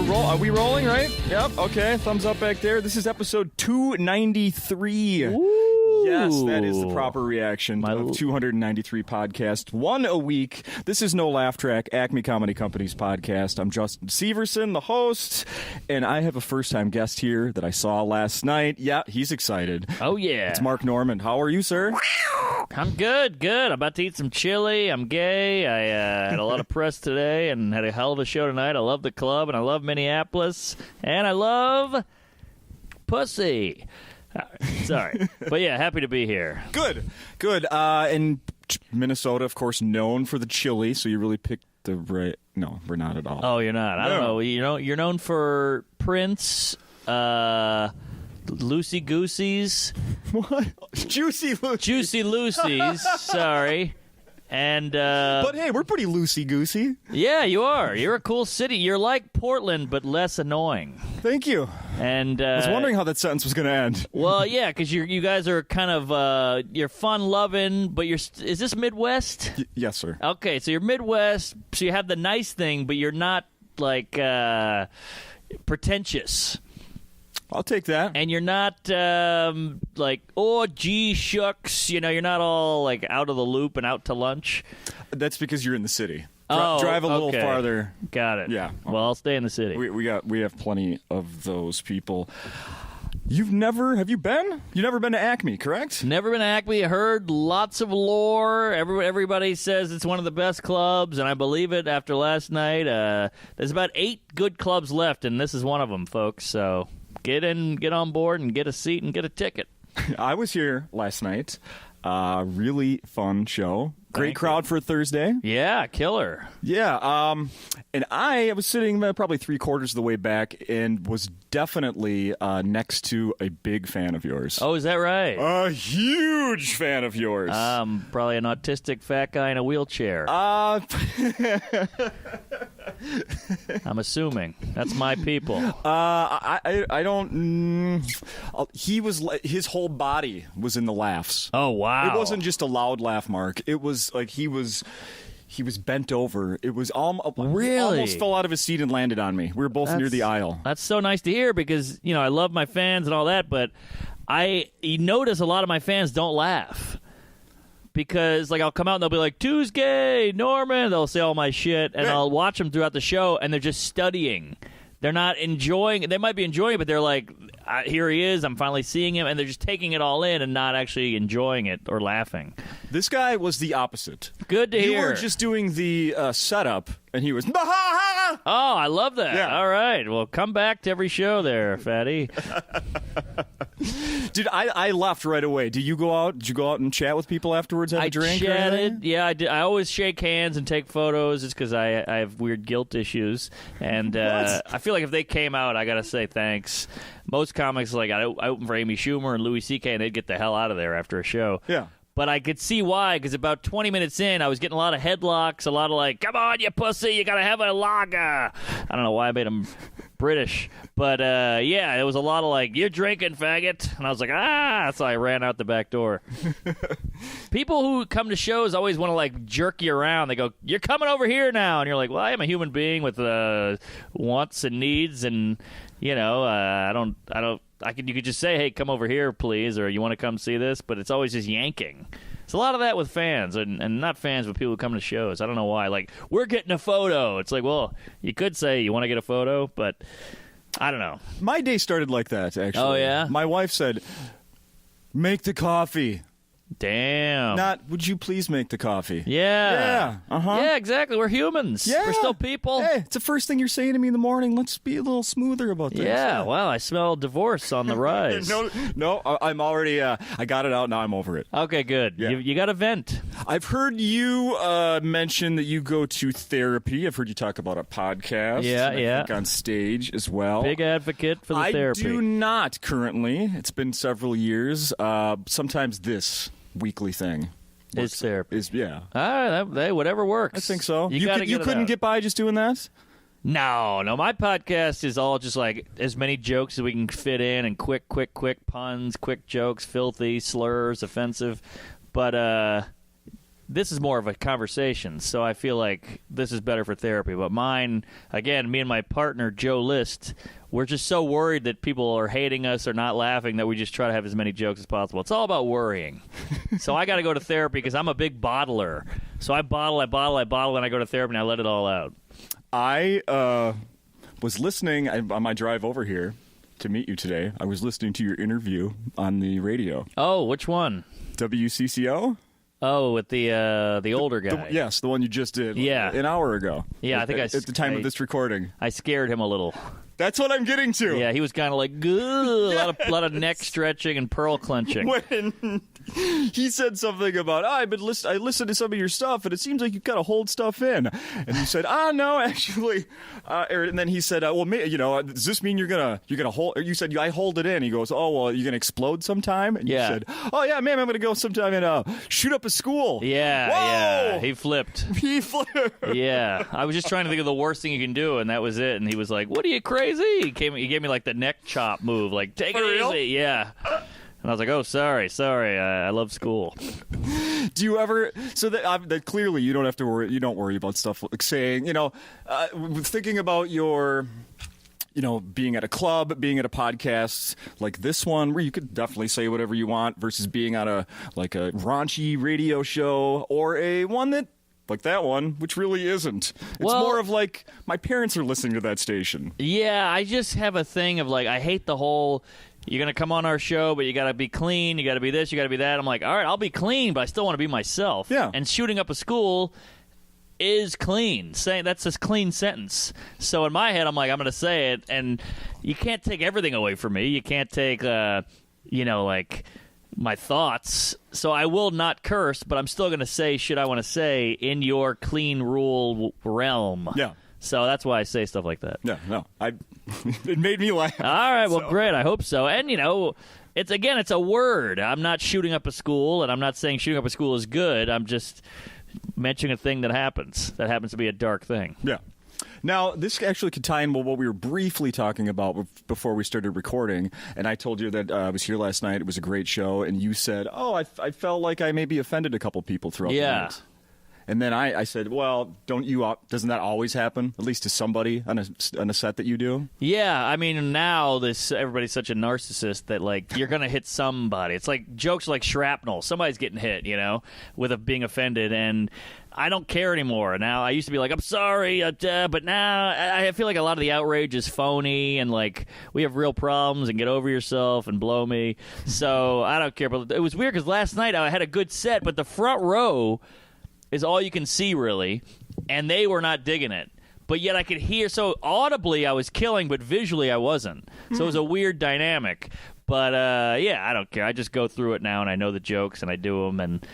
Are we rolling, right? Yep. Okay. Thumbs up back there. This is episode 293. Ooh. Yes, that is the proper reaction of 293 podcast. One a week. This is No Laugh Track, Acme Comedy Company's podcast. I'm Justin Severson, the host, and I have a first-time guest here that I saw last night. Yeah, he's excited. Oh, yeah. It's Mark Norman. How are you, sir? I'm good. I'm about to eat some chili. I'm gay. I had a lot of press today and had a hell of a show tonight. I love the club, and I love Minneapolis, and I love pussy. Sorry. But, yeah, happy to be here. Good. And Minnesota, of course, known for the chili, so you really picked the right... No, we're not at all. Oh, you're not. I don't know. You're known for Prince, Loosey Goosies. What? Juicy Lucy's, sorry. And but hey, we're pretty loosey-goosey. Yeah, you are. You're a cool city. You're like Portland, but less annoying. Thank you. And I was wondering how that sentence was going to end. Well, yeah, because you guys are kind of you're fun-loving, but is this Midwest? Yes, sir. Okay, so you're Midwest, so you have the nice thing, but you're not like pretentious. I'll take that. And you're not like, oh, gee, shucks. You're not all like out of the loop and out to lunch. That's because you're in the city. Drive a little farther. Got it. Yeah. Well, I'll stay in the city. We have plenty of those people. Have you been? You've never been to Acme, correct? Never been to Acme. I heard lots of lore. Everybody says it's one of the best clubs, and I believe it after last night. There's about 8 good clubs left, and this is one of them, folks. So get on board, and get a seat and get a ticket. I was here last night. Really fun show. Great crowd for a Thursday. Yeah, killer. Yeah, and I was sitting probably 3/4 of the way back and was definitely next to a big fan of yours. Oh, is that right? A huge fan of yours. Probably an autistic fat guy in a wheelchair. I'm assuming. That's my people. I don't... his whole body was in the laughs. Oh, wow. It wasn't just a loud laugh, Mark. It was like he was bent over. It was really? Almost fell out of his seat and landed on me. We were both near the aisle. That's so nice to hear because, I love my fans and all that, but you notice a lot of my fans don't laugh. Because, I'll come out and they'll be like, Tuesday, Norman. They'll say all my shit, and I'll watch them throughout the show, and they're just studying. They're not enjoying it. They might be enjoying it, but they're like, here he is. I'm finally seeing him. And they're just taking it all in and not actually enjoying it or laughing. This guy was the opposite. Good to hear. You were just doing the setup, and he was... Oh, I love that. Yeah. All right. Well, come back to every show there, fatty. Dude, I left right away. Did you go out? Did you go out and chat with people afterwards? Have a drink? I chatted. Yeah, I did. I always shake hands and take photos. It's because I have weird guilt issues, and I feel like if they came out, I gotta say thanks. Most comics, I opened for Amy Schumer and Louis C.K., and they'd get the hell out of there after a show. Yeah. But I could see why, because about 20 minutes in, I was getting a lot of headlocks, a lot of come on, you pussy, you gotta have a lager. I don't know why I made them British. But, yeah, it was a lot of you're drinking, faggot. And I was like, so I ran out the back door. People who come to shows always want to, jerk you around. They go, you're coming over here now. And you're like, well, I am a human being with wants and needs, and, you could just say, hey, come over here, please, or you want to come see this, but it's always just yanking. It's a lot of that with fans, and not fans, but people who come to shows. I don't know why. We're getting a photo. It's well, you could say you want to get a photo, but I don't know. My day started like that, actually. Oh, yeah? My wife said, make the coffee. Damn. Not, would you please make the coffee? Yeah. Yeah. Uh-huh. Yeah, exactly. We're humans. Yeah. We're still people. Hey, it's the first thing you're saying to me in the morning. Let's be a little smoother about this. Yeah. Well, I smell divorce on the rise. No, I'm already, I got it out. Now I'm over it. Okay, good. Yeah. You got to vent. I've heard you mention that you go to therapy. I've heard you talk about a podcast. Yeah, I think on stage as well. Big advocate for the therapy. I do not currently. It's been several years. Sometimes this weekly thing is therapy. Yeah. Whatever works. I think so. You couldn't get by just doing that? No, my podcast is all just like as many jokes as we can fit in and quick puns, quick jokes, filthy, slurs, offensive. But this is more of a conversation, so I feel like this is better for therapy. But mine, again, me and my partner, Joe List, we're just so worried that people are hating us or not laughing that we just try to have as many jokes as possible. It's all about worrying. So I got to go to therapy because I'm a big bottler. So I bottle, and I go to therapy and I let it all out. I was listening on my drive over here to meet you today. I was listening to your interview on the radio. Oh, which one? WCCO? Oh, with the older guy. Yes, the one you just did. Yeah. An hour ago. Yeah, I think at the time of this recording. I scared him a little. That's what I'm getting to. Yeah, he was kind of like, a lot of neck stretching and pearl clenching. When he said something about, I listened to some of your stuff, and it seems like you got to hold stuff in. And you said, no, actually. And then he said, does this mean you're gonna hold? You said, I hold it in. He goes, oh, well, you're gonna explode sometime. And you said, oh yeah, man, I'm gonna go sometime and shoot up a school. Yeah, whoa! Yeah. He flipped. Yeah, I was just trying to think of the worst thing you can do, and that was it. And he was like, what are you, crazy? He gave me like the neck chop move, like take it easy. Yeah. And I was like, oh, sorry, I love school. Do you ever, so that clearly you don't have to worry, you don't worry about stuff like saying, thinking about your, being at a club, being at a podcast like this one where you could definitely say whatever you want versus being on a raunchy radio show or a one that, like that one, which really isn't. It's more of like, my parents are listening to that station. Yeah, I just have a thing of like, I hate the whole, you're going to come on our show, but you got to be clean, you got to be this, you got to be that. I'm like, all right, I'll be clean, but I still want to be myself. Yeah. And shooting up a school is clean. That's a clean sentence. So in my head, I'm like, I'm going to say it, and you can't take everything away from me. You can't take, my thoughts, so I will not curse, but I'm still going to say shit I want to say in your clean rule realm. Yeah. So that's why I say stuff like that. Yeah, no. It made me laugh. All right, well, great. I hope so. And, it's a word. I'm not shooting up a school, and I'm not saying shooting up a school is good. I'm just mentioning a thing that happens to be a dark thing. Yeah. Now, this actually could tie in with what we were briefly talking about before we started recording, and I told you that I was here last night. It was a great show, and you said, I felt like I maybe offended a couple people throughout the night. And then I said, well, doesn't that always happen, at least to somebody on a set that you do? Yeah, I mean, now everybody's such a narcissist that, like, you're going to hit somebody. It's like jokes like shrapnel. Somebody's getting hit, with being offended, and I don't care anymore. Now, I used to be like, I'm sorry, but now I feel like a lot of the outrage is phony, and, like, we have real problems, and get over yourself and blow me. So I don't care. But it was weird because last night I had a good set, but the front row is all you can see, really, and they were not digging it. But yet I could hear, so audibly I was killing, but visually I wasn't. So it was a weird dynamic. But, I don't care. I just go through it now, and I know the jokes, and I do them, and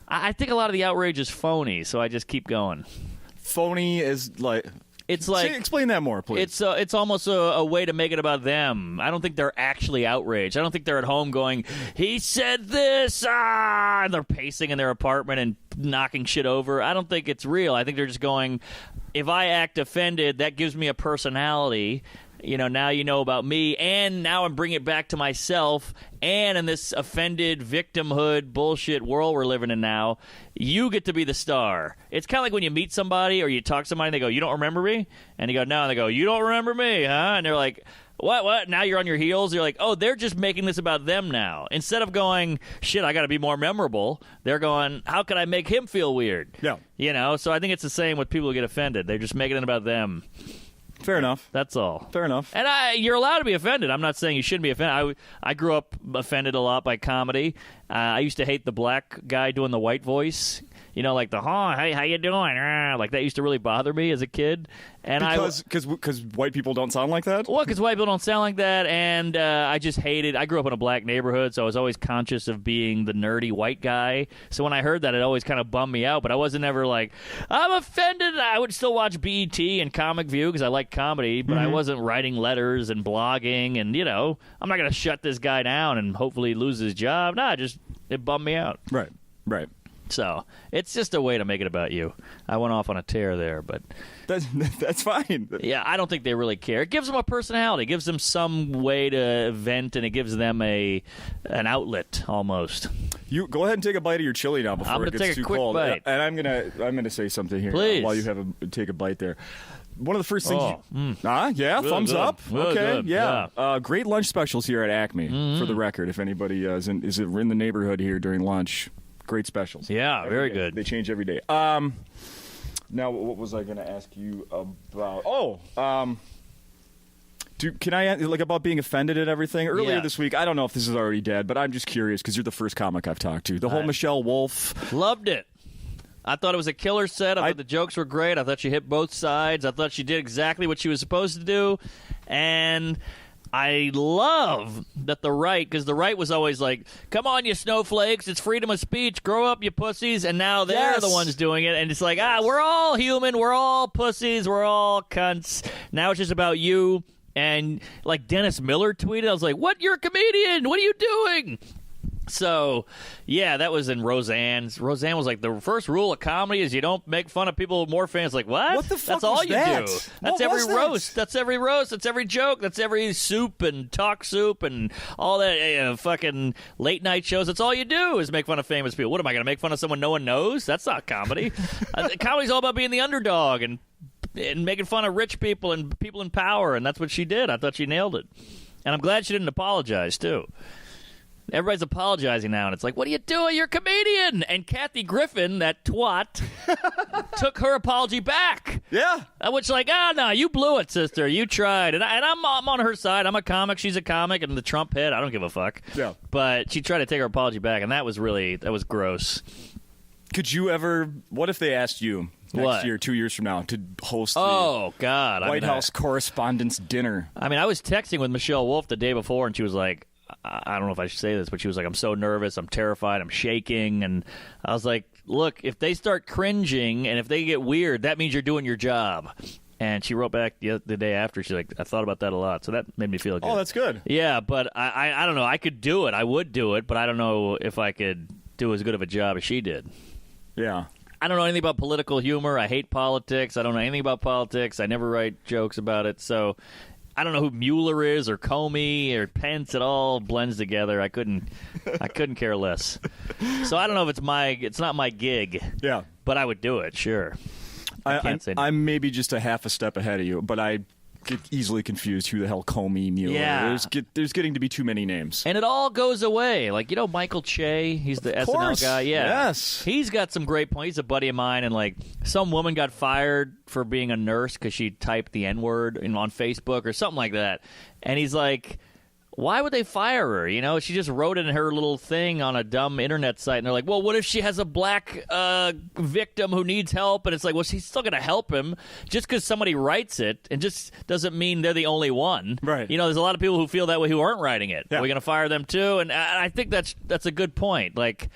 I think a lot of the outrage is phony, so I just keep going. Phony is like... It's like, explain that more, please. It's almost a way to make it about them. I don't think they're actually outraged. I don't think they're at home going, he said this, and they're pacing in their apartment and knocking shit over. I don't think it's real. I think they're just going, if I act offended, that gives me a personality. Now you know about me, and now I'm bringing it back to myself, and in this offended victimhood bullshit world we're living in now, you get to be the star. It's kind of like when you meet somebody or you talk to somebody and they go, you don't remember me? And you go, no. And they go, you don't remember me, huh? And they're like, what? Now you're on your heels? You're like, oh, they're just making this about them now. Instead of going, shit, I got to be more memorable, they're going, how can I make him feel weird? Yeah. So I think it's the same with people who get offended. They're just making it about them. Fair enough. That's all. Fair enough. And you're allowed to be offended. I'm not saying you shouldn't be offended. I grew up offended a lot by comedy. I used to hate the black guy doing the white voice. Like the, hey, how you doing? Like that used to really bother me as a kid. And because white people don't sound like that? Well, because white people don't sound like that, and I just hated. I grew up in a black neighborhood, so I was always conscious of being the nerdy white guy. So when I heard that, it always kind of bummed me out. But I wasn't ever like, I'm offended. I would still watch BET and Comic View because I like comedy, but I wasn't writing letters and blogging, and I'm not going to shut this guy down and hopefully lose his job. Nah, it bummed me out. Right. So it's just a way to make it about you. I went off on a tear there, but that's fine. Yeah, I don't think they really care. It gives them a personality. It gives them some way to vent, and it gives them an outlet almost. You go ahead and take a bite of your chili now before it gets too cold. Bite. And I'm gonna say something here while you take a bite there. One of the first things. Yeah, really thumbs good. up. Really okay, good. yeah. Great lunch specials here at Acme. For the record, if anybody is in the neighborhood here during lunch, great specials. Yeah, very good. They change every day. Now, what was I going to ask you about? Can I about being offended at everything? Earlier this week, I don't know if this is already dead, but I'm just curious because you're the first comic I've talked to. The whole Michelle Wolf. Loved it. I thought it was a killer set. I thought the jokes were great. I thought she hit both sides. I thought she did exactly what she was supposed to do. And I love that the right, because the right was always like, come on, you snowflakes, it's freedom of speech, grow up, you pussies, and now they're the ones doing it, and it's like, we're all human, we're all pussies, we're all cunts. Now it's just about you, and like Dennis Miller tweeted, I was like, what, you're a comedian, what are you doing? So, yeah, that was in Roseanne's. Roseanne was like, the first rule of comedy is you don't make fun of people with more fans. Like, what? What the fuck That's all was you that? do. What That's every was that? roast. That's every roast. That's every joke. That's every soup and talk soup and all that fucking late night shows. That's all you do is make fun of famous people. What, am I going to make fun of someone no one knows? That's not comedy. Comedy's all about being the underdog and making fun of rich people and people in power, and that's what she did. I thought she nailed it. And I'm glad she didn't apologize, too. Everybody's apologizing now, and it's like, what are you doing? You're a comedian! And Kathy Griffin, that twat, took her apology back. Yeah. Which, like, no, you blew it, sister. You tried. And I'm on her side. I'm a comic. She's a comic. And the Trump hit. I don't give a fuck. Yeah. But she tried to take her apology back, and that was gross. Could you ever, what if they asked you next year, 2 years from now, to host the White House Correspondents' Dinner? I mean, I was texting with Michelle Wolf the day before, and she was like, I don't know if I should say this, but she was like, I'm so nervous, I'm terrified, I'm shaking. And I was like, look, if they start cringing and if they get weird, that means you're doing your job. And she wrote back the day after, she's like, I thought about that a lot. So that made me feel good. Oh, that's good. Yeah, but I don't know. I could do it. I would do it, but I don't know if I could do as good of a job as she did. Yeah. I don't know anything about political humor. I hate politics. I don't know anything about politics. I never write jokes about it. So I don't know who Mueller is or Comey or Pence. It all blends together. I couldn't care less. So I don't know if it's not my gig. Yeah. But I would do it, sure. I'm maybe just a half a step ahead of you, but I get easily confused who the hell Comey, Mueller. Yeah. There's getting to be too many names. And it all goes away. Like, Michael Che, he's the SNL guy. Yeah. Yes. He's got some great points. He's a buddy of mine, and like some woman got fired for being a nurse because she typed the N-word on Facebook or something like that. And he's like, why would they fire her? She just wrote it in her little thing on a dumb internet site, and they're like, well, what if she has a black victim who needs help? And it's like, well, she's still going to help him just because somebody writes it, and just doesn't mean they're the only one. Right. There's a lot of people who feel that way who aren't writing it. Yeah. Are we going to fire them too? And I think that's a good point. Like,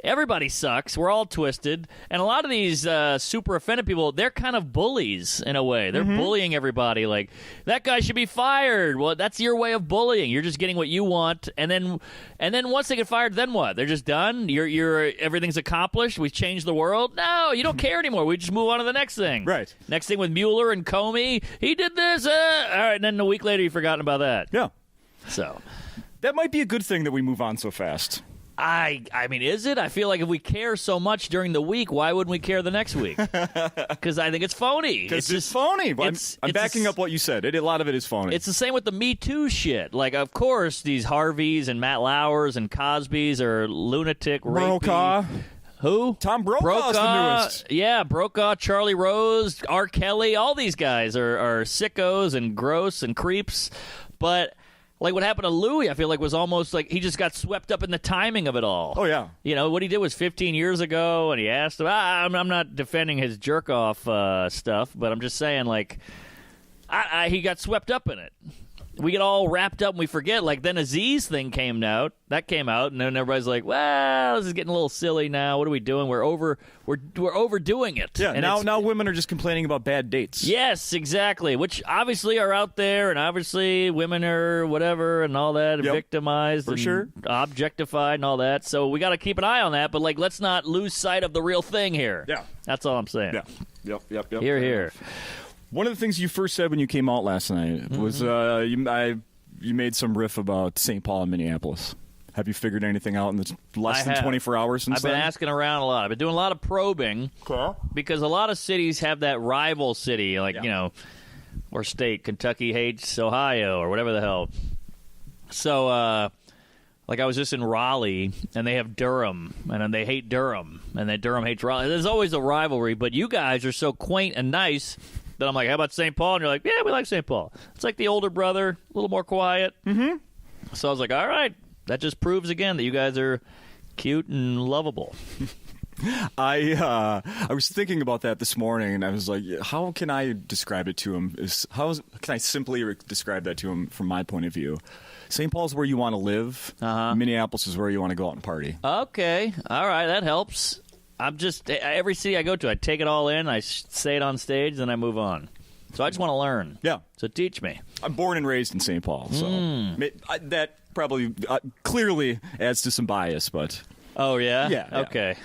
everybody sucks. We're all twisted. And a lot of these super offended people, they're kind of bullies in a way. They're bullying everybody. Like, that guy should be fired. Well, that's your way of bullying. You're just getting what you want. And then once they get fired, then what? They're just done? You're everything's accomplished? We've changed the world? No, you don't care anymore. We just move on to the next thing. Right. Next thing with Mueller and Comey. He did this. All right, and then a week later, you've forgotten about that. Yeah. So that might be a good thing that we move on so fast. I mean, is it? I feel like if we care so much during the week, why wouldn't we care the next week? Because I think it's phony. Because it's phony. I'm backing up what you said. A lot of it is phony. It's the same with the Me Too shit. Like, of course, these Harveys and Matt Lauers and Cosbys are lunatic, rapey. Brokaw. Who? Tom Brokaw's the newest. Yeah, Brokaw, Charlie Rose, R. Kelly. All these guys are sickos and gross and creeps. But like what happened to Louis, I feel like was almost like he just got swept up in the timing of it all. Oh, yeah. What he did was 15 years ago, and he asked him, I'm not defending his jerk-off stuff, but I'm just saying, like, he got swept up in it. we get all wrapped up and we forget. Like, then Aziz thing came out. That came out, and then everybody's like, well, this is getting a little silly now. What are we doing? We're overdoing it. Yeah, and now women are just complaining about bad dates. Yes, exactly, which obviously are out there, and obviously women are whatever and all that, victimized and sure. objectified and all that. So we got to keep an eye on that, but, like, let's not lose sight of the real thing here. Yeah. That's all I'm saying. Yeah. Yep. Here. One of the things you first said when you came out last night was you made some riff about St. Paul and Minneapolis. Have you figured anything out in the less than 24 hours since I've been asking around a lot. I've been doing a lot of probing because a lot of cities have that rival city, like, or state. Kentucky hates Ohio or whatever the hell. So, like, I was just in Raleigh, and they have Durham, and then they hate Durham, and then Durham hates Raleigh. There's always a rivalry, but you guys are so quaint and nice that I'm like, how about St. Paul? And you're like, yeah, we like St. Paul. It's like the older brother, a little more quiet. Mm-hmm. So I was like, all right, that just proves again that you guys are cute and lovable. I was thinking about that this morning, and I was like, how can I describe it to him? Can I simply describe that to him from my point of view? St. Paul's where you want to live. Minneapolis is where you want to go out and party. Okay. All right, that helps. I'm just, every city I go to, I take it all in, I say it on stage, then I move on. So I just want to learn. Yeah. So teach me. I'm born and raised in St. Paul, so that probably clearly adds to some bias, but... Oh, yeah? Yeah. Okay.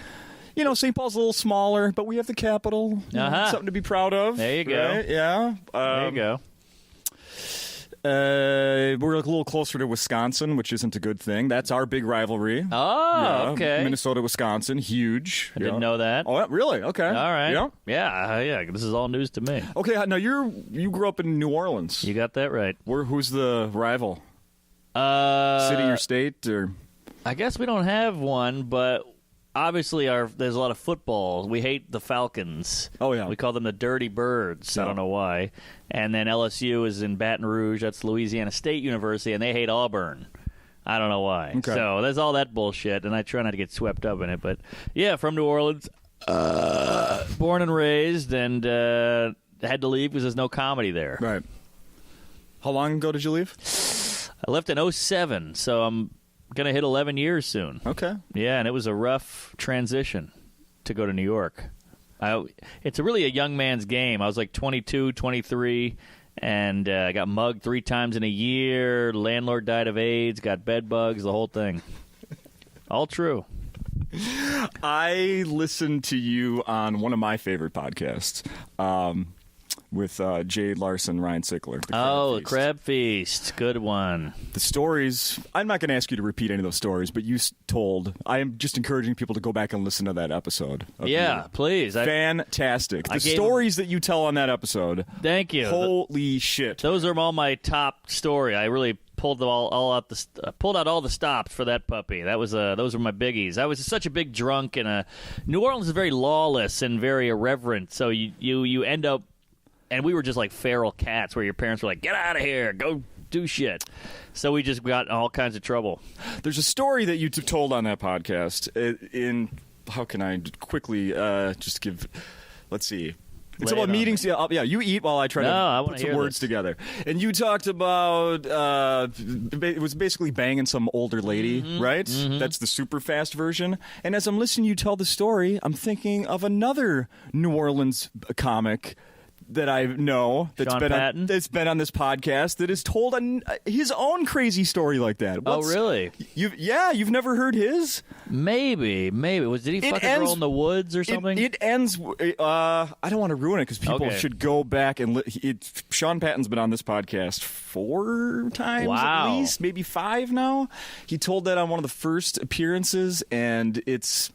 St. Paul's a little smaller, but we have the capital. Something to be proud of. There you go. Right? Yeah. There you go. We're a little closer to Wisconsin, which isn't a good thing. That's our big rivalry. Oh, okay. Minnesota, Wisconsin, huge. I didn't know that. Oh, really? Okay. All right. Yeah. Yeah. This is all news to me. Okay. Now you grew up in New Orleans. You got that right. Who's the rival? City or state or? I guess we don't have one, but obviously there's a lot of football. We hate the Falcons. Oh, yeah. We call them the Dirty Birds. I don't know why. And then LSU is in Baton Rouge. That's Louisiana State University, and they hate Auburn. I don't know why. Okay. So there's all that bullshit, and I try not to get swept up in it. But, yeah, from New Orleans, born and raised, and had to leave because there's no comedy there. Right. How long ago did you leave? I left in 2007, so I'm going to hit 11 years soon. Okay. Yeah, and it was a rough transition to go to New York. It's really a young man's game. I was like 22, 23, and I got mugged 3 times in a year. Landlord died of AIDS, got bed bugs, the whole thing. All true. I listened to you on one of my favorite podcasts. With Jade Larson, Ryan Sickler. The Crab Feast. Good one. The stories, I'm not going to ask you to repeat any of those stories, but you told, I am just encouraging people to go back and listen to that episode. Yeah, please. Fantastic. The stories that you tell on that episode. Thank you. Holy shit. Those are all my top story. I really pulled all out pulled out all the stops for that puppy. That was those were my biggies. I was such a big drunk, and New Orleans is very lawless and very irreverent, so you end up. And we were just like feral cats where your parents were like, get out of here, go do shit. So we just got in all kinds of trouble. There's a story that you told on that podcast. How can I quickly just give, let's see. It's about meetings. Yeah, you eat while I try to put some words together. And you talked about, it was basically banging some older lady, right? Mm-hmm. That's the super fast version. And as I'm listening to you tell the story, I'm thinking of another New Orleans comic that I know that's been on this podcast that has told his own crazy story like that. Oh, really? You've never heard his? Maybe. Did he fucking roll in the woods or something? It ends. I don't want to ruin it because people should go back and. Sean Patton's been on this podcast 4 times at least, maybe 5 now. He told that on one of the first appearances, and it's.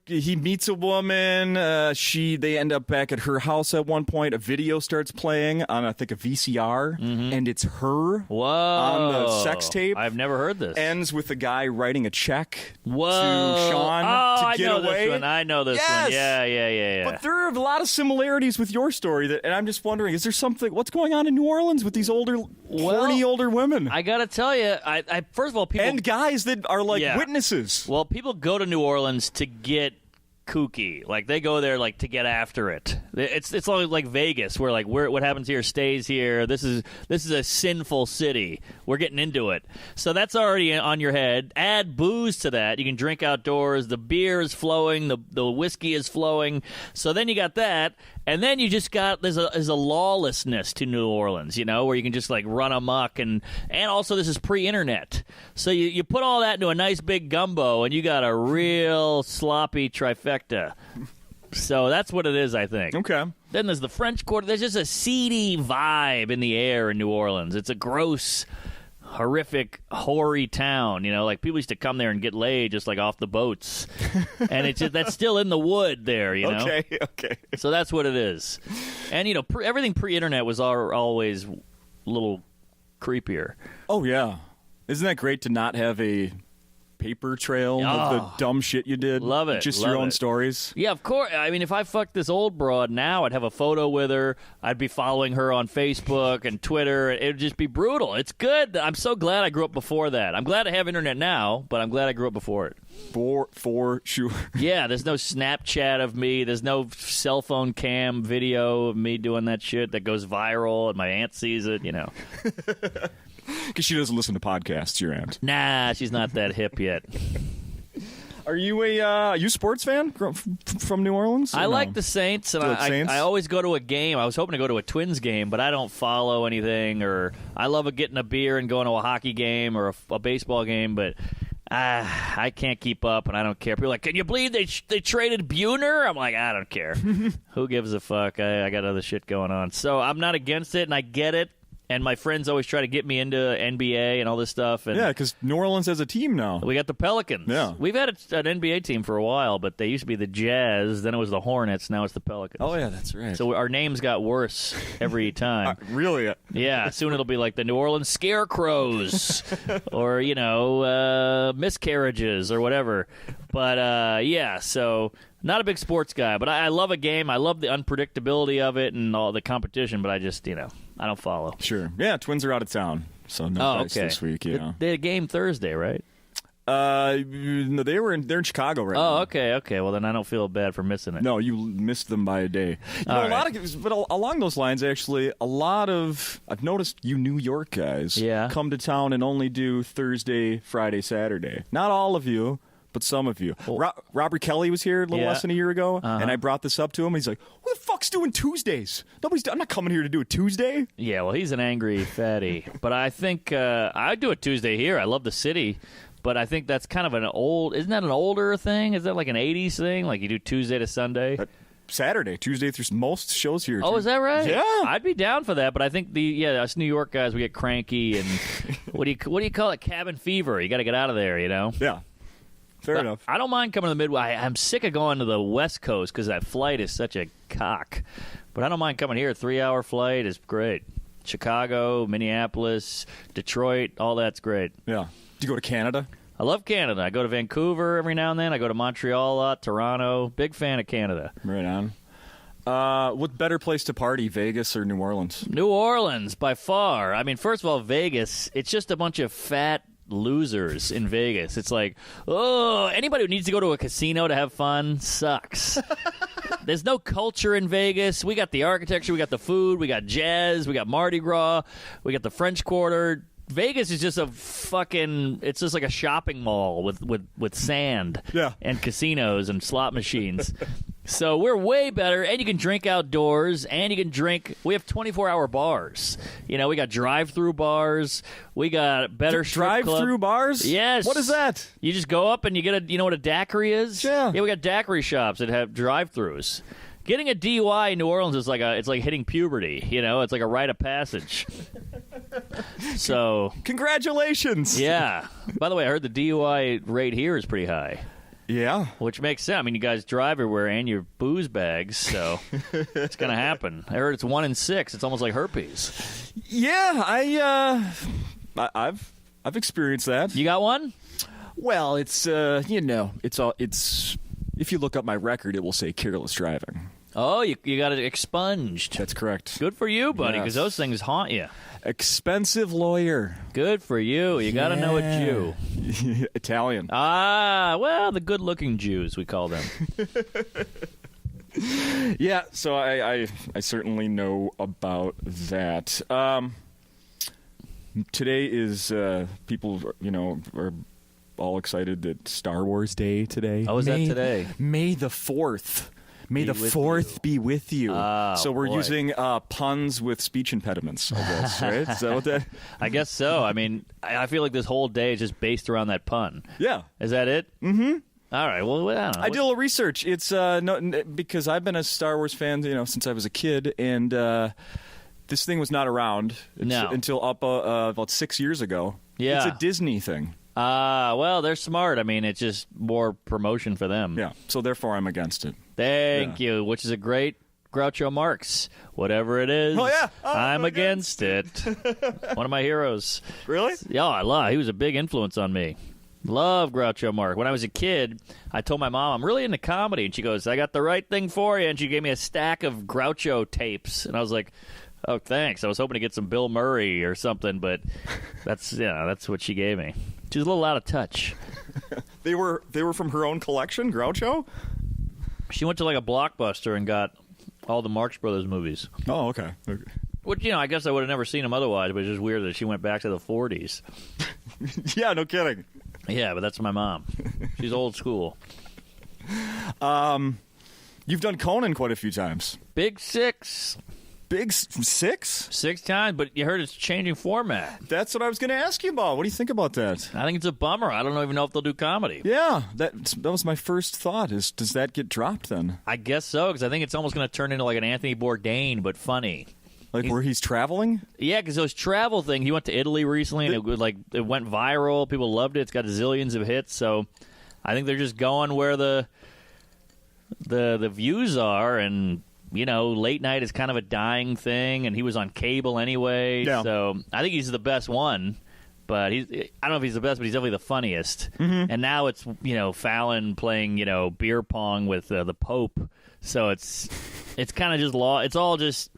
He meets a woman. They end up back at her house at one point. A video starts playing on, I think, a VCR, and it's her on the sex tape. I've never heard this. Ends with the guy writing a check to Sean to get away. I know this one. Yeah. But there are a lot of similarities with your story, and I'm just wondering, is there something? What's going on in New Orleans with these horny older women? I gotta tell you, I first of all, people and guys that are like witnesses. Well, people go to New Orleans to get kooky. Like they go there like to get after it. It's always like Vegas, where like what happens here stays here. This is a sinful city. We're getting into it. So that's already on your head. Add booze to that. You can drink outdoors. The beer is flowing. The whiskey is flowing. So then you got that, and then you just got there's a lawlessness to New Orleans. Where you can just like run amok, and also this is pre-internet. So you put all that into a nice big gumbo, and you got a real sloppy trifecta. So that's what it is, I think. Okay. Then there's the French Quarter. There's just a seedy vibe in the air in New Orleans. It's a gross, horrific, hoary town. Like people used to come there and get laid just like off the boats. And that's still in the wood there, Okay. So that's what it is. And, everything pre-internet was always a little creepier. Oh, yeah. Isn't that great to not have a paper trail of the dumb shit you did? Love it. Just your own stories? Yeah, of course. I mean, if I fucked this old broad now, I'd have a photo with her. I'd be following her on Facebook and Twitter. It would just be brutal. It's good. I'm so glad I grew up before that. I'm glad I have internet now, but I'm glad I grew up before it. For sure. Yeah, there's no Snapchat of me. There's no cell phone cam video of me doing that shit that goes viral and my aunt sees it, Because she doesn't listen to podcasts, your aunt. Nah, she's not that hip yet. Are you a sports fan from New Orleans? I like the Saints, and I always go to a game. I was hoping to go to a Twins game, but I don't follow anything. Or I love getting a beer and going to a hockey game or a baseball game, but I can't keep up, and I don't care. People are like, can you believe they traded Buhner? I'm like, I don't care. Who gives a fuck? I got other shit going on. So I'm not against it, and I get it. And my friends always try to get me into NBA and all this stuff. And yeah, because New Orleans has a team now. We got the Pelicans. Yeah. We've had an NBA team for a while, but they used to be the Jazz. Then it was the Hornets. Now it's the Pelicans. Oh, yeah, that's right. So our names got worse every time. Really? Yeah. Soon it'll be like the New Orleans Scarecrows or, miscarriages or whatever. But, yeah, so not a big sports guy. But I love a game. I love the unpredictability of it and all the competition. But I just, I don't follow. Sure. Yeah, Twins are out of town, so no dice this week. They had a game Thursday, right? No, they're in Chicago right now. Oh, okay. Well, then I don't feel bad for missing it. No, you missed them by a day. But along those lines, actually, I've noticed you New York guys come to town and only do Thursday, Friday, Saturday. Not all of you. But some of you. Robert Kelly was here a little less than a year ago, and I brought this up to him. He's like, who the fuck's doing Tuesdays? I'm not coming here to do a Tuesday. Yeah, well, he's an angry fatty. But I think I do a Tuesday here. I love the city. But I think that's kind of isn't that an older thing? Is that like an 80s thing? Like you do Tuesday to Sunday? Saturday, Tuesday through most shows here. Oh, is that right? Yeah, I'd be down for that. But I think us New York guys, we get cranky and what do you call it? Cabin fever. You got to get out of there, Yeah. Fair enough. I don't mind coming to the Midwest. I'm sick of going to the West Coast because that flight is such a cock. But I don't mind coming here. A 3-hour flight is great. Chicago, Minneapolis, Detroit, all that's great. Yeah. Do you go to Canada? I love Canada. I go to Vancouver every now and then. I go to Montreal a lot, Toronto. Big fan of Canada. Right on. What better place to party, Vegas or New Orleans? New Orleans, by far. I mean, first of all, Vegas, it's just a bunch of fat losers in Vegas. It's like, anybody who needs to go to a casino to have fun sucks. There's no culture in Vegas. We got the architecture, we got the food, we got jazz, we got Mardi Gras, we got the French Quarter. Vegas is just it's just like a shopping mall with sand and casinos and slot machines. So we're way better, and you can drink outdoors, and you can drink. We have 24-hour bars. We got drive-through bars. We got better drive-through bars. Yes. What is that? You just go up and you get you know what a daiquiri is? Yeah. Yeah, we got daiquiri shops that have drive-throughs. Getting a DUI in New Orleans is it's like hitting puberty. It's like a rite of passage. So congratulations. Yeah. By the way, I heard the DUI rate here is pretty high. Yeah. Which makes sense. I mean, you guys drive everywhere and your booze bags, so it's going to happen. I heard it's 1 in 6. It's almost like herpes. Yeah, I've experienced that. You got one? Well, it's if you look up my record, it will say careless driving. Oh, you got it expunged. That's correct. Good for you, buddy, because Yes. those things haunt you. Expensive lawyer. Good for you. You got to know a Jew. Italian. Well, the good-looking Jews, we call them. Yeah, so I certainly know about that. Today is people, are all excited that Star Wars Day today. Oh, is that today? May the 4th. May the with 4th you. be with you. So we're boy. using puns with speech impediments, I guess, right? Is that what that? I guess so. I mean, I feel like this whole day is just based around that pun. Yeah. Is that it? Mm-hmm. All right. Well, I don't know. I did a little research. It's because I've been a Star Wars fan, since I was a kid, and this thing was not around until up about 6 years ago. Yeah. It's a Disney thing. Well, they're smart. I mean, it's just more promotion for them. Yeah. So therefore, I'm against it. Thank you, which is a great Groucho Marx. Whatever it is, Oh, yeah. I'm against it. One of my heroes. Really? Yeah, I love. He was a big influence on me. Love Groucho Marx. When I was a kid, I told my mom, I'm really into comedy. And she goes, I got the right thing for you. And she gave me a stack of Groucho tapes. And I was like, oh, thanks. I was hoping to get some Bill Murray or something, but that's what she gave me. She was a little out of touch. They were from her own collection, Groucho? She went to like a Blockbuster and got all the Marx Brothers movies. Oh, okay. Which, I guess I would have never seen them otherwise, but it's just weird that she went back to the 40s. Yeah, no kidding. Yeah, but that's my mom. She's old school. You've done Conan quite a few times. Big Six. Big 6? 6 times, but you heard it's changing format. That's what I was going to ask you about. What do you think about that? I think it's a bummer. I don't even know if they'll do comedy. Yeah, that was my first thought. Does that get dropped then? I guess so, because I think it's almost going to turn into like an Anthony Bourdain, but funny. Where he's traveling? Yeah, because those travel things. He went to Italy recently, and it went viral. People loved it. It's got zillions of hits. So I think they're just going where the views are, and late night is kind of a dying thing, and he was on cable anyway. Yeah. So I think he's the best one. But I don't know if he's the best, but he's definitely the funniest. Mm-hmm. And now it's Fallon playing beer pong with the Pope. So it's kind of just law. It's all just.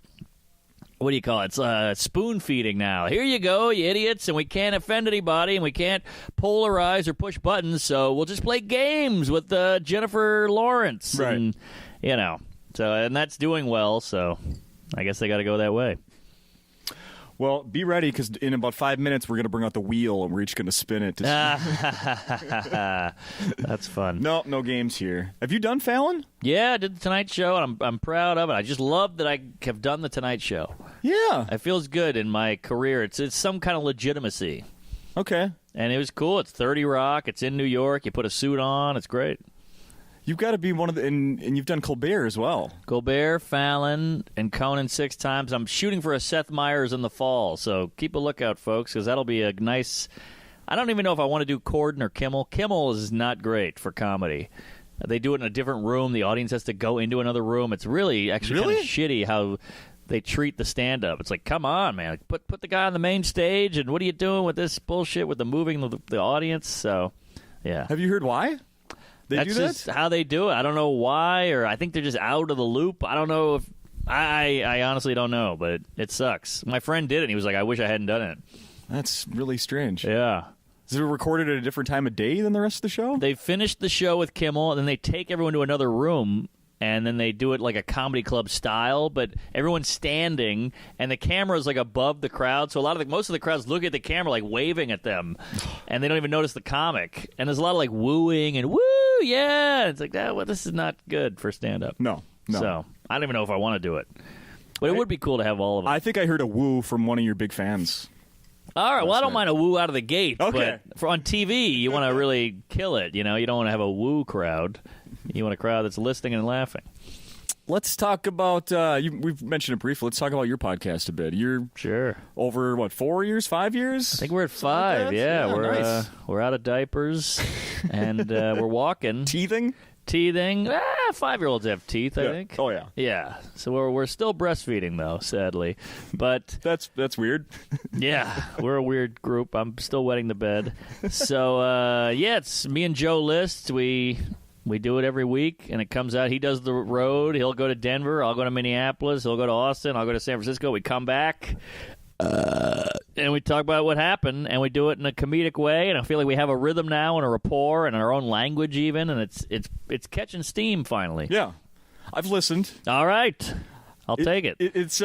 What do you call it? It's spoon feeding now. Here you go, you idiots, and we can't offend anybody, and we can't polarize or push buttons, so we'll just play games with Jennifer Lawrence. Right. And, and that's doing well, so I guess they got to go that way. Well, be ready, because in about 5 minutes, we're going to bring out the wheel, and we're each going to spin it. That's fun. No games here. Have you done Fallon? Yeah, I did the Tonight Show, and I'm proud of it. I just love that I have done the Tonight Show. Yeah. It feels good in my career. It's some kind of legitimacy. Okay. And it was cool. It's 30 Rock. It's in New York. You put a suit on. It's great. You've got to be one of the... And you've done Colbert as well. Colbert, Fallon, and Conan 6 times. I'm shooting for a Seth Meyers in the fall, so keep a lookout, folks, because that'll be a nice... I don't even know if I want to do Corden or Kimmel. Kimmel is not great for comedy. They do it in a different room. The audience has to go into another room. It's really actually kind of shitty how they treat the stand-up. It's like, come on, man. Put the guy on the main stage, and what are you doing with this bullshit with the moving the audience? So, yeah. Have you heard why? That's just how they do it. I don't know why, or I think they're just out of the loop. I don't know if I honestly don't know, but it sucks. My friend did it, and he was like, I wish I hadn't done it. That's really strange. Yeah. Is it recorded at a different time of day than the rest of the show? They finish the show with Kimmel, and then they take everyone to another room, and then they do it like a comedy club style, but everyone's standing, and the camera's like above the crowd, so most of the crowds look at the camera like waving at them, and they don't even notice the comic. And there's a lot of like wooing and woo, yeah. It's like, well, this is not good for stand-up. No. So I don't even know if I want to do it. But it would be cool to have all of them. I think I heard a woo from one of your big fans. All right, well, I don't mind a woo out of the gate, okay. But on TV, you want to really kill it. You don't want to have a woo crowd. You want a crowd that's listening and laughing. Let's talk about, we've mentioned it briefly, let's talk about your podcast a bit. You're sure over, 4 years, 5 years? I think we're at 5, like yeah. Nice. We're out of diapers, and we're walking. Teething? 5-year-olds have teeth, I think. Oh, yeah. Yeah, so we're still breastfeeding, though, sadly. But That's weird. yeah, we're a weird group. I'm still wetting the bed. So, it's me and Joe List. We We do it every week, and it comes out. He does the road. He'll go to Denver. I'll go to Minneapolis. He'll go to Austin. I'll go to San Francisco. We come back, and we talk about what happened, and we do it in a comedic way. And I feel like we have a rhythm now and a rapport and our own language even, and it's catching steam finally. Yeah. I've listened. All right. I'll take it. It's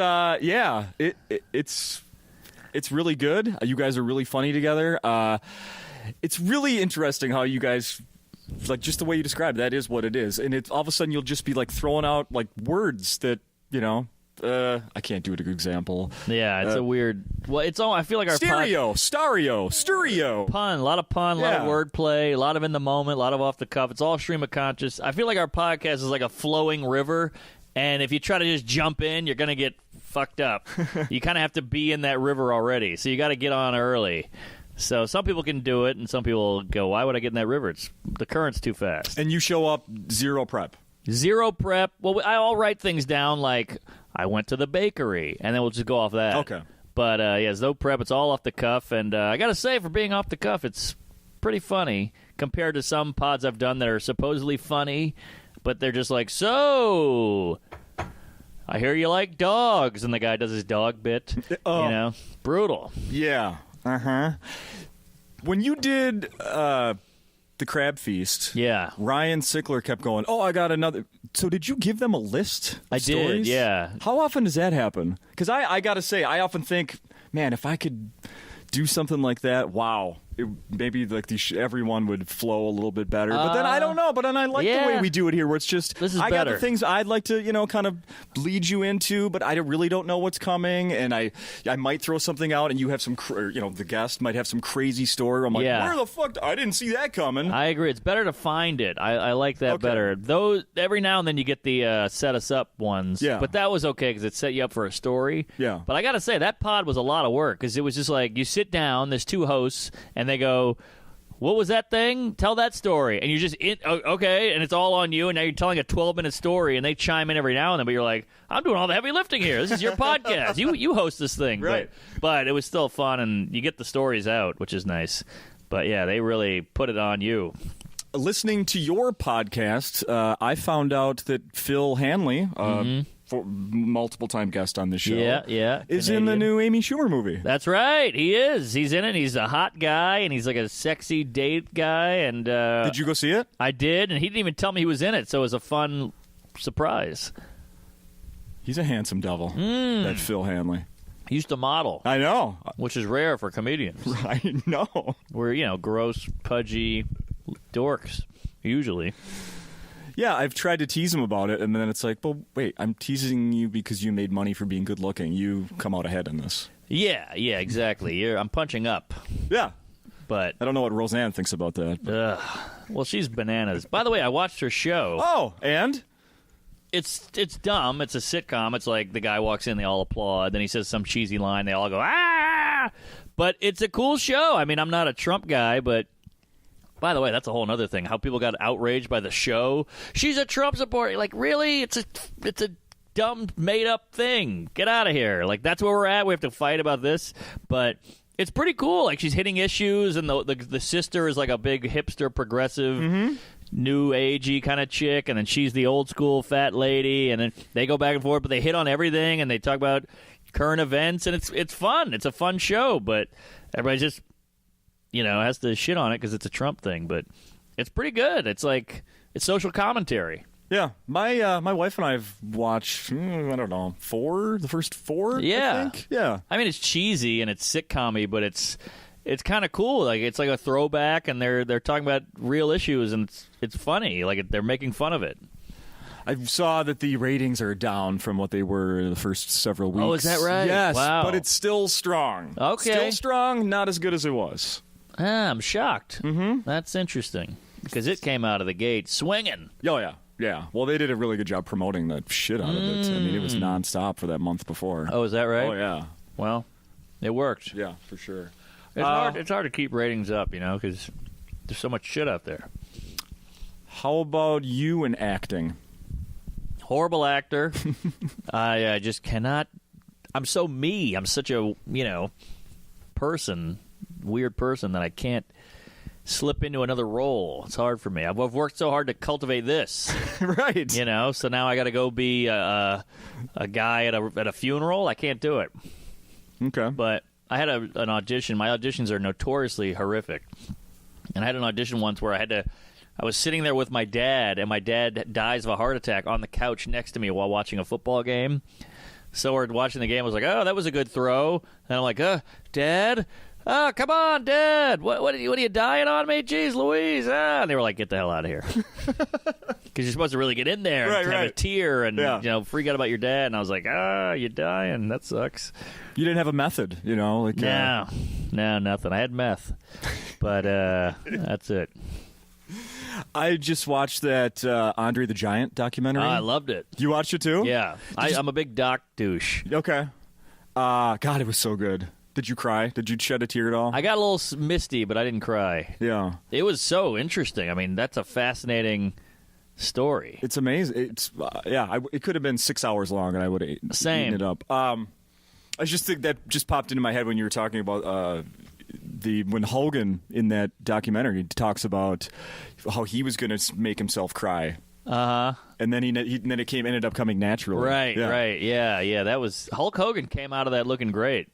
really good. You guys are really funny together. It's really interesting how you guys, like, just the way you describe that is what it is, and all of a sudden you'll just be like throwing out like words that I can't do a good example. Yeah, it's a weird. Well, it's all. I feel like our stereo, pun, a lot of pun, a lot of wordplay, a lot of in the moment, a lot of off the cuff. It's all stream of conscious. I feel like our podcast is like a flowing river. And if you try to just jump in, you're going to get fucked up. You kind of have to be in that river already. So you got to get on early. So some people can do it, and some people go, why would I get in that river? The current's too fast. And you show up zero prep. Zero prep. Well, I'll write things down like I went to the bakery, and then we'll just go off that. Okay. But, there's no prep. It's all off the cuff. And I got to say, for being off the cuff, it's pretty funny compared to some pods I've done that are supposedly funny. But they're just like, so, I hear you like dogs. And the guy does his dog bit. Brutal. Yeah. Uh-huh. When you did the Crab Feast, Ryan Sickler kept going, I got another. So did you give them a list of stories? Did, yeah. How often does that happen? Because I got to say, I often think, man, if I could do something like that, wow. Maybe like everyone would flow a little bit better, but then I don't know. But then I like the way we do it here, where it's just I got the things I'd like to kind of lead you into, but I really don't know what's coming, and I might throw something out, and you have some the guest might have some crazy story. I'm like, where the fuck? I didn't see that coming. I agree. It's better to find it. I like that better. Those every now and then you get the set us up ones, but that was okay because it set you up for a story. Yeah. But I got to say that pod was a lot of work because it was just like you sit down. There's two hosts. And they go, what was that thing? Tell that story. And you're just, okay, and it's all on you, and now you're telling a 12-minute story, and they chime in every now and then, but you're like, I'm doing all the heavy lifting here. This is your podcast. You host this thing. Right. But it was still fun, and you get the stories out, which is nice. But, yeah, they really put it on you. Listening to your podcast, I found out that Phil Hanley, multiple-time guest on this show, is in the new Amy Schumer movie. That's right. He is. He's in it. He's a hot guy, and he's like a sexy date guy. And did you go see it? I did, and he didn't even tell me he was in it, so it was a fun surprise. He's a handsome devil, that Phil Hanley. He used to model. I know. Which is rare for comedians. I know. We're, gross, pudgy dorks, usually. Yeah, I've tried to tease him about it, and then it's like, well, wait, I'm teasing you because you made money for being good-looking. You come out ahead in this. Yeah, exactly. I'm punching up. Yeah. But I don't know what Roseanne thinks about that. Well, she's bananas. By the way, I watched her show. Oh, and? It's dumb. It's a sitcom. It's like the guy walks in, they all applaud. Then he says some cheesy line. They all go, ah! But it's a cool show. I mean, I'm not a Trump guy, but... By the way, that's a whole other thing. How people got outraged by the show. She's a Trump supporter. Like, really? It's a dumb, made-up thing. Get out of here. Like, that's where we're at. We have to fight about this. But it's pretty cool. Like, she's hitting issues, and the sister is like a big hipster, progressive, new agey kind of chick, and then she's the old-school fat lady, and then they go back and forth, but they hit on everything, and they talk about current events, and it's fun. It's a fun show, but everybody's just... has to shit on it because it's a Trump thing, but it's pretty good. It's like it's social commentary. Yeah, my wife and I have watched I don't know the first four. Yeah, I think. Yeah. I mean, it's cheesy and it's sitcom-y, but it's kind of cool. Like it's like a throwback, and they're talking about real issues, and it's funny. Like they're making fun of it. I saw that the ratings are down from what they were the first several weeks. Oh, is that right? Yes, wow. But it's still strong. Okay, still strong. Not as good as it was. I'm shocked. That's interesting because it came out of the gate swinging. Oh, yeah. Well, they did a really good job promoting the shit out of it. I mean, it was nonstop for that month before. Oh, is that right? Oh, yeah. Well, it worked. Yeah, for sure. It's hard to keep ratings up, because there's so much shit out there. How about you in acting? Horrible actor. I just cannot. I'm so me. I'm such a, person. Weird person that I can't slip into another role. It's hard for me. I've worked so hard to cultivate this. Right. So now I got to go be a guy at a funeral. I can't do it. Okay. But I had an audition. My auditions are notoriously horrific. And I had an audition once where I was sitting there with my dad, and my dad dies of a heart attack on the couch next to me while watching a football game. So we're watching the game. I was like, oh, that was a good throw. And I'm like, Dad? Oh, come on, Dad. What are you dying on me? Jeez Louise. And they were like, get the hell out of here. Because you're supposed to really get in there and have a tear and freak out about your dad. And I was like, you're dying. That sucks. You didn't have a method, No, nothing. I had meth. But that's it. I just watched that Andre the Giant documentary. I loved it. You watched it too? Yeah. I'm a big doc douche. Okay. God, it was so good. Did you cry? Did you shed a tear at all? I got a little misty, but I didn't cry. Yeah. It was so interesting. I mean, that's a fascinating story. It's amazing. It's it could have been 6 hours long, and I would have eaten it up. I just think that just popped into my head when you were talking about when Hogan in that documentary talks about how he was going to make himself cry. And then then it ended up coming naturally. Right. Yeah. That was Hulk Hogan came out of that looking great.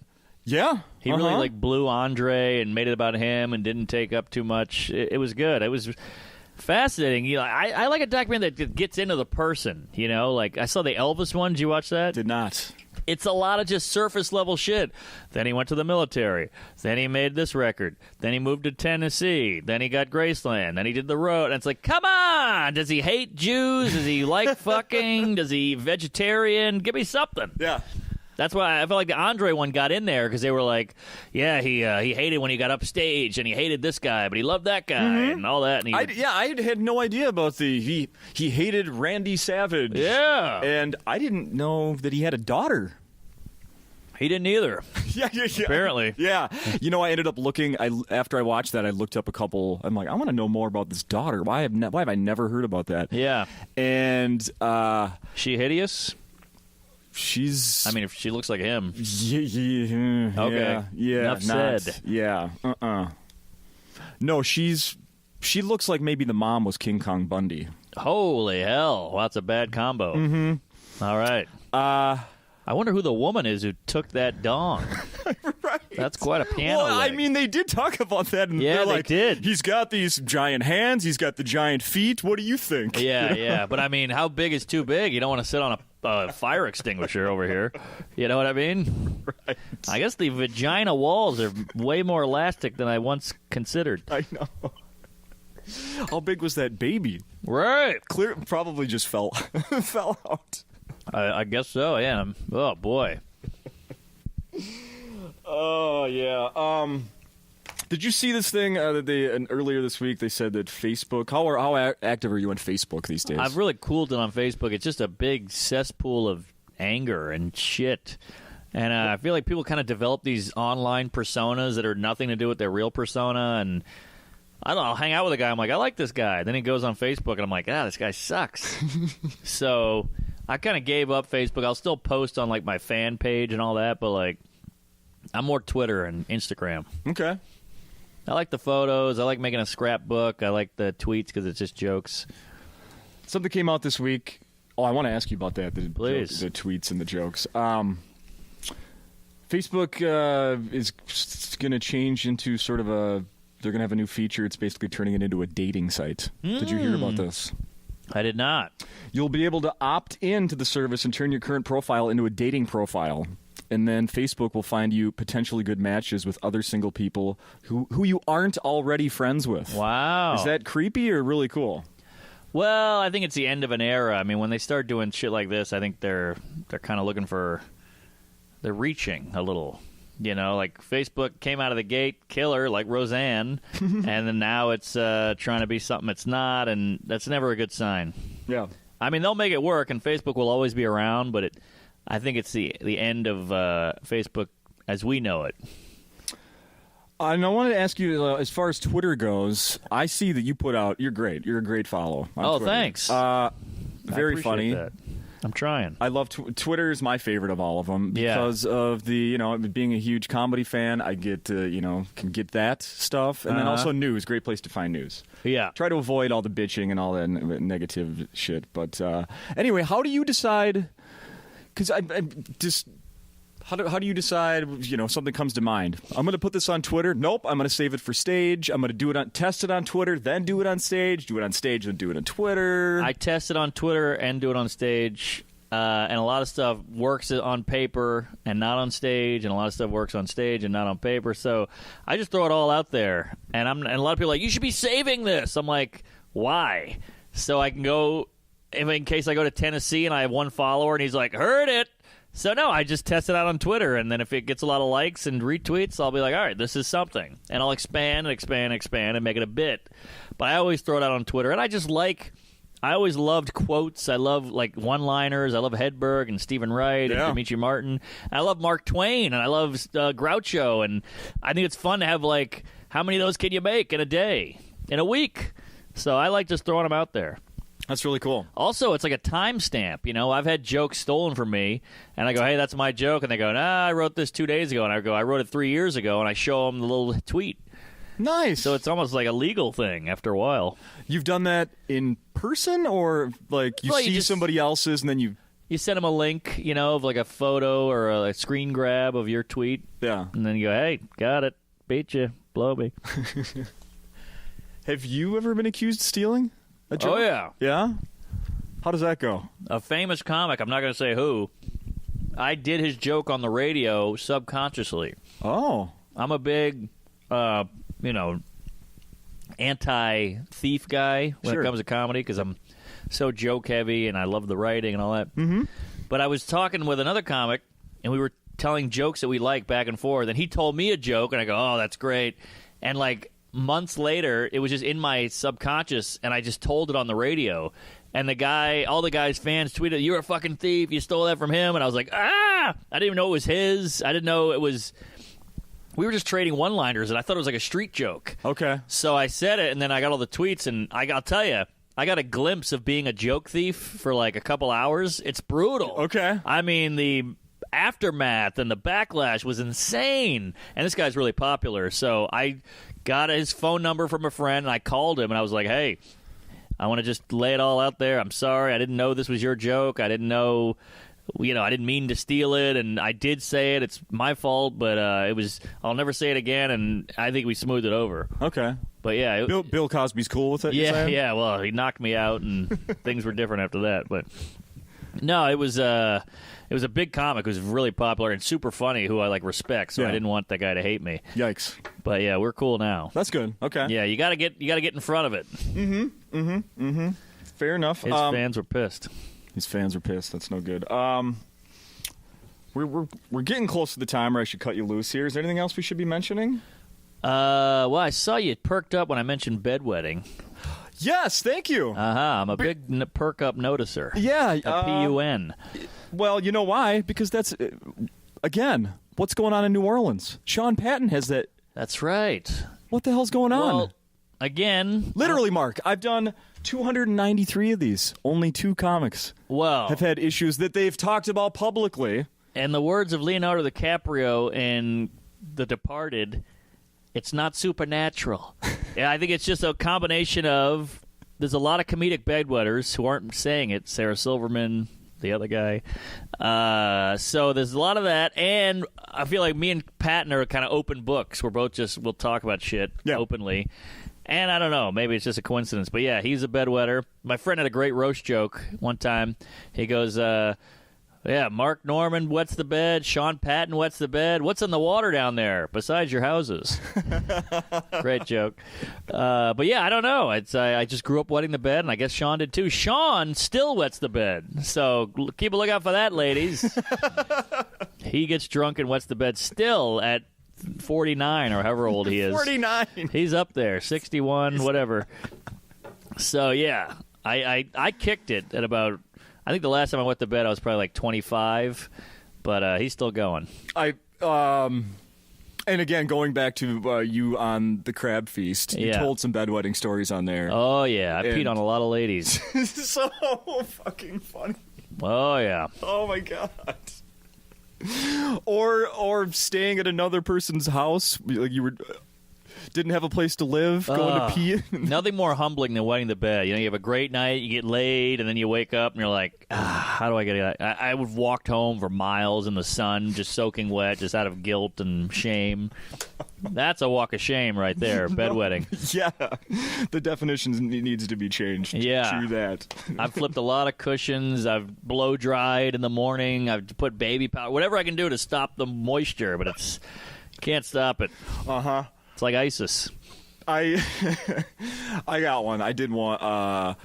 Yeah. He really blew Andre and made it about him and didn't take up too much. It was good. It was fascinating. I like a documentary that gets into the person, like I saw the Elvis one. Did you watch that? Did not. It's a lot of just surface level shit. Then he went to the military. Then he made this record. Then he moved to Tennessee. Then he got Graceland. Then he did the road. And it's like, come on! Does he hate Jews? Does he like fucking? Does he vegetarian? Give me something. Yeah. That's why I felt like the Andre one got in there because they were like, yeah, he hated when he got upstage and he hated this guy, but he loved that guy and all that. And I had no idea about he hated Randy Savage. Yeah. And I didn't know that he had a daughter. He didn't either. Yeah. Apparently. Yeah. I ended up looking, after I watched that, I looked up a couple. I'm like, I want to know more about this daughter. Why have I never heard about that? Yeah. And she hideous? If she looks like him. Okay. Yeah. Enough said. Yeah. No, she looks like maybe the mom was King Kong Bundy. Holy hell. Well, that's a bad combo. Mm-hmm. All right. I wonder who the woman is who took that dong. Right. That's quite a piano leg. They did talk about that. And yeah, they did. He's got these giant hands. He's got the giant feet. What do you think? Yeah, yeah. But, how big is too big? You don't want to sit on a fire extinguisher over here. You know what I mean? Right. I guess the vagina walls are way more elastic than I once considered. I know. How big was that baby? Right. Probably just fell out. I guess so, yeah. Oh, boy. Oh, yeah. Did you see this thing that earlier this week they said that Facebook... How active are you on Facebook these days? I've really cooled it on Facebook. It's just a big cesspool of anger and shit. And I feel like people kind of develop these online personas that are nothing to do with their real persona. And I don't know, I'll hang out with a guy. I'm like, I like this guy. Then he goes on Facebook, and I'm like, this guy sucks. So I kind of gave up Facebook. I'll still post on, my fan page and all that, but, I'm more Twitter and Instagram. Okay. I like the photos. I like making a scrapbook. I like the tweets because it's just jokes. Something came out this week. Oh, I want to ask you about that. Please. The tweets and the jokes. Facebook is going to change into sort of they're going to have a new feature. It's basically turning it into a dating site. Did you hear about this? I did not. You'll be able to opt into the service and turn your current profile into a dating profile. And then Facebook will find you potentially good matches with other single people who you aren't already friends with. Wow. Is that creepy or really cool? Well, I think it's the end of an era. When they start doing shit like this, I think they're kind of looking for... They're reaching a little. Facebook came out of the gate killer like Roseanne, and then now it's trying to be something it's not, and that's never a good sign. Yeah. They'll make it work, and Facebook will always be around, but I think it's the end of Facebook as we know it. And I wanted to ask you, as far as Twitter goes, I see that you put out. You're great. You're a great follow. On Twitter. Thanks. Very funny. That. I'm trying. I love Twitter is my favorite of all of them because of the being a huge comedy fan. I get can get that stuff, and then also news. Great place to find news. Yeah. Try to avoid all the bitching and all that negative shit. But anyway, how do you decide? Because I just. How do you decide, if something comes to mind? I'm going to put this on Twitter. Nope, I'm going to save it for stage. I'm going to test it on Twitter, then do it on stage. Do it on stage, then do it on Twitter. I test it on Twitter and do it on stage. And a lot of stuff works on paper and not on stage, and a lot of stuff works on stage and not on paper. So I just throw it all out there. And a lot of people are like, you should be saving this. I'm like, why? So I can go, in case I go to Tennessee and I have one follower and he's like, heard it. So, no, I just test it out on Twitter, and then if it gets a lot of likes and retweets, I'll be like, all right, this is something. And I'll expand and make it a bit. But I always throw it out on Twitter. And I always loved quotes. I love, one-liners. I love Hedberg and Stephen Wright and Dimitri Martin. And I love Mark Twain, and I love Groucho. And I think it's fun to have, how many of those can you make in a day, in a week? So I like just throwing them out there. That's really cool. Also, it's like a timestamp. I've had jokes stolen from me, and I go, hey, that's my joke. And they go, nah, I wrote this 2 days ago. And I go, I wrote it 3 years ago, and I show them the little tweet. Nice. So it's almost like a legal thing after a while. You've done that in person, or you see somebody else's, and then you send them a link, of a photo or a screen grab of your tweet. Yeah. And then you go, hey, got it. Beat you. Blow me. Have you ever been accused of stealing a joke? Oh, yeah. Yeah? How does that go? A famous comic, I'm not going to say who, I did his joke on the radio subconsciously. Oh. I'm a big, anti-thief guy when it comes to comedy because I'm so joke-heavy and I love the writing and all that. Mm-hmm. But I was talking with another comic, and we were telling jokes that we like back and forth, and he told me a joke, and I go, oh, that's great. And, months later, it was just in my subconscious, and I just told it on the radio. And all the guy's fans tweeted, you're a fucking thief, you stole that from him. And I was like, I didn't even know it was his. I didn't know it was... We were just trading one-liners, and I thought it was like a street joke. Okay. So I said it, and then I got all the tweets, and I'll tell you, I got a glimpse of being a joke thief for a couple hours. It's brutal. Okay. I mean, the aftermath and the backlash was insane. And this guy's really popular, so I got his phone number from a friend, and I called him, and I was like, hey, I want to just lay it all out there. I'm sorry. I didn't know this was your joke. I didn't know... I didn't mean to steal it, and I did say it. It's my fault, but it was. I'll never say it again, and I think we smoothed it over. Okay. But yeah, Bill Cosby's cool with it. Yeah. Well, he knocked me out, and things were different after that. But no, it was a big comic who was really popular and super funny, who I respect. So I didn't want that guy to hate me. Yikes. But yeah, we're cool now. That's good. Okay. Yeah, you gotta get in front of it. Fair enough. His fans were pissed. His fans are pissed. That's no good. We're getting close to the time where I should cut you loose here. Is there anything else we should be mentioning? Well, I saw you perked up when I mentioned bedwetting. Yes, thank you. I'm a big perk up noticer. Yeah. A PUN. Well, you know why? Because that's, again, what's going on in New Orleans? Sean Patton has that. That's right. What the hell's going on? Well, again. Literally, Mark, I've done 293 of these. Only 2 comics have had issues that they've talked about publicly. In the words of Leonardo DiCaprio in The Departed, it's not supernatural. Yeah, I think it's just a combination of, there's a lot of comedic bedwetters who aren't saying it. Sarah Silverman, the other guy. So there's a lot of that, and I feel like me and Patton are kind of open books. We're both we'll talk about shit openly. And I don't know, maybe it's just a coincidence. But yeah, he's a bedwetter. My friend had a great roast joke one time. He goes, Mark Norman wets the bed, Sean Patton wets the bed. What's in the water down there besides your houses? Great joke. But yeah, I don't know. I just grew up wetting the bed, and I guess Sean did too. Sean still wets the bed. So keep a lookout for that, ladies. He gets drunk and wets the bed still at 49 or however old he is. 49. He's up there, 61, whatever. So yeah, I kicked it at about. I think the last time I went to bed, I was probably 25, but he's still going. And again, going back to you on the crab feast, you told some bedwetting stories on there. Oh yeah, I peed on a lot of ladies. So fucking funny. Oh, yeah. Oh my god. Or staying at another person's house, like you didn't have a place to live, going to pee. Nothing more humbling than wetting the bed. You have a great night, you get laid, and then you wake up and you're like, how do I get it? I would have walked home for miles in the sun, just soaking wet, just out of guilt and shame. That's a walk of shame right there, bedwetting. Yeah, the definition needs to be changed. Yeah. True that. I've flipped a lot of cushions. I've blow-dried in the morning. I've put baby powder, whatever I can do to stop the moisture, but can't stop it. Uh-huh. It's like ISIS. I got one. I did one.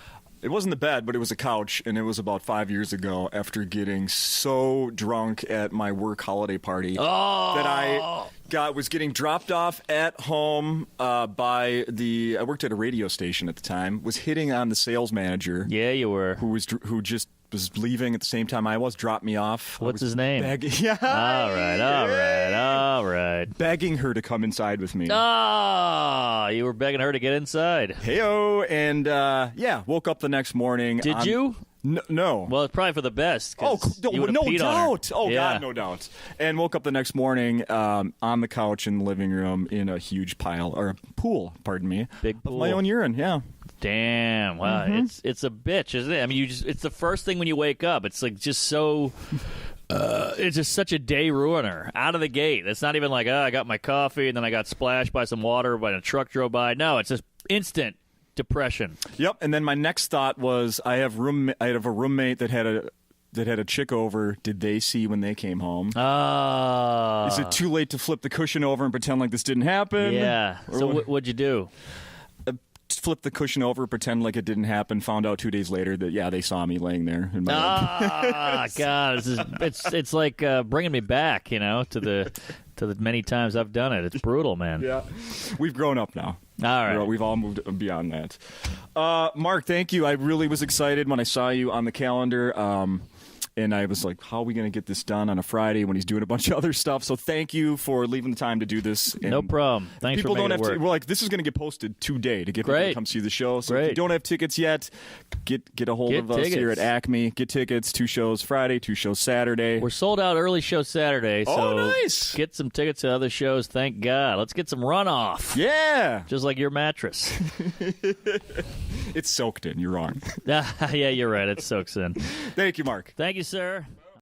It wasn't the bed, but it was a couch, and it was about 5 years ago after getting so drunk at my work holiday party that I was getting dropped off at home by I worked at a radio station at the time, was hitting on the sales manager. Yeah, you were. Who just was leaving at the same time I was, dropped me off. What's his name? Yeah. All right. Begging her to come inside with me. You were begging her to get inside. Hey-o, and woke up the next morning. Did you? No. Well, it's probably for the best. Oh, no doubt. Oh, yeah. God, no doubt. And woke up the next morning on the couch in the living room in a huge pool, pardon me. Big pool. Of my own urine, yeah. Damn. Wow. Mm-hmm. It's a bitch, isn't it? I mean, it's the first thing when you wake up. It's like just so... it's just such a day ruiner out of the gate. It's not even like, I got my coffee and then I got splashed by some water when a truck drove by. No, it's just instant depression. Yep. And then my next thought was, I have a roommate that had a chick over. Did they see when they came home? Is it too late to flip the cushion over and pretend like this didn't happen? Yeah. So what'd you do? Flip the cushion over, pretend like it didn't happen. Found out 2 days later that they saw me laying there in my bed. God, it's like bringing me back, to the many times I've done it. It's brutal, man. Yeah, we've grown up now. All right, we've all moved beyond that. Mark, thank you. I really was excited when I saw you on the calendar. And I was like, how are we going to get this done on a Friday when he's doing a bunch of other stuff? So thank you for leaving the time to do this. And no problem. Thanks for making it work. We're like, this is going to get posted today to get people to come see the show. So if you don't have tickets yet, get a hold of us here at Acme. Get tickets. 2 shows Friday, 2 shows Saturday. We're sold out early show Saturday. So nice. Get some tickets to other shows. Thank God. Let's get some runoff. Yeah. Just like your mattress. It's soaked in. You're wrong. Yeah, you're right. It soaks in. Thank you, Mark. Thank you, sir.